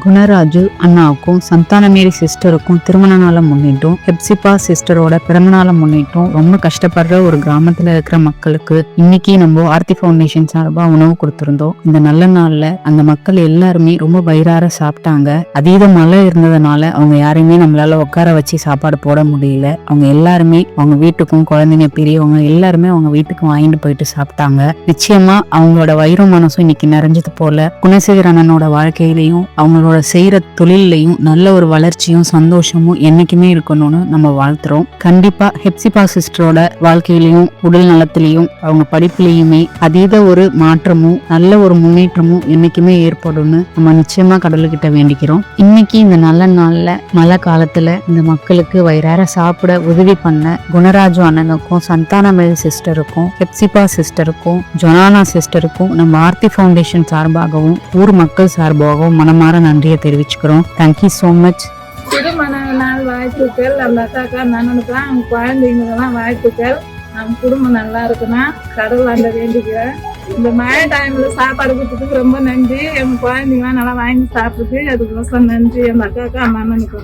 குணராஜு அண்ணாவுக்கும் சந்தானமேரி சிஸ்டருக்கும் திருமண நாளை முன்னிட்டும் ஹெப்சிபா சிஸ்டரோட பிறந்த நாளை முன்னிட்டும் ரொம்ப கஷ்டப்படுற ஒரு கிராமத்துல இருக்கிற மக்களுக்கு இன்னைக்கு நம்ம ஆர்த்தி ஃபவுண்டேஷன் சார்பா உணவு கொடுத்திருந்தோம். இந்த நல்ல நாள்ல அந்த மக்கள் எல்லாருமே ரொம்ப வயிறார சாப்பிட்டாங்க. அதீத மழை இருந்ததுனால அவங்க யாரையுமே நம்மளால உட்கார வச்சு சாப்பாடு போட முடியல. அவங்க எல்லாருமே அவங்க வீட்டுக்கும் குழந்தைங்க பெரியவங்க எல்லாருமே அவங்க வீட்டுக்கு வாங்கிட்டு போயிட்டு சாப்பிட்டாங்க. நிச்சயமா அவங்களோட வயிறும் மனசும் இன்னைக்கு நிறைஞ்சது போல குணசேகர் அண்ணனோட வாழ்க்கையிலையும் அவங்களோட செய்யற தொழிலையும் நல்ல ஒரு வளர்ச்சியும் சந்தோஷமும் என்னைக்குமே இருக்கணும்னு நம்ம வாழ்த்துறோம். கண்டிப்பா ஹெப்சிபா சிஸ்டரோட வாழ்க்கையிலையும் உடல் நலத்திலையும் அவங்க படிப்புலையுமே அதீத ஒரு மாற்றமும் நல்ல ஒரு முன்னேற்றமும் என்னைக்குமே ஏற்படும்னு நம்ம நிச்சயமா கடவுள்கிட்ட வேண்டிக்கிறோம். இன்னைக்கு இந்த நல்ல நாள்ல மழை காலத்துல இந்த மக்களுக்கு வயிறார சாப்பிட உதவி பண்ண குணராஜு அண்ணனுக்கும் சந்தானமேரி சிஸ்டருக்கும் ஹெப்சிபா சிஸ்டருக்கும் ஜொனானா சிஸ்டருக்கும் நம்ம ஆர்த்தி ஃபவுண்டேஷன் சார்பாகவும் ஊர் மக்கள் சார்பாகவும் மனமாற நன்றியை தெரிவிச்சுக்கிறோம். Thank you so much. திருமண நாள் வாழ்த்துக்கள். அந்த அக்காக்கா நன்னனுக்குலாம் அவங்க குழந்தைங்களுக்கெல்லாம் வாழ்த்துக்கள். நம்ம குடும்பம் நல்லா இருக்குன்னா கடவுள் அந்த வேண்டிக்கிறேன். இந்த மழை டைம்ல சாப்பாடு கொடுத்ததுக்கு ரொம்ப நன்றி. எங்க குழந்தைங்களாம் நல்லா வாங்கி சாப்பிட்டு அதுக்கோசம் நன்றி. அந்த அக்காக்கா அந்த அண்ணனுக்கு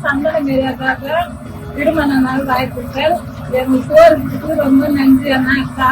சந்தனமேரி அக்காக்கா திருமண நாள் வாழ்த்துக்கள். எங்க போறதுக்கு ரொம்ப நன்றி அண்ணா அக்கா.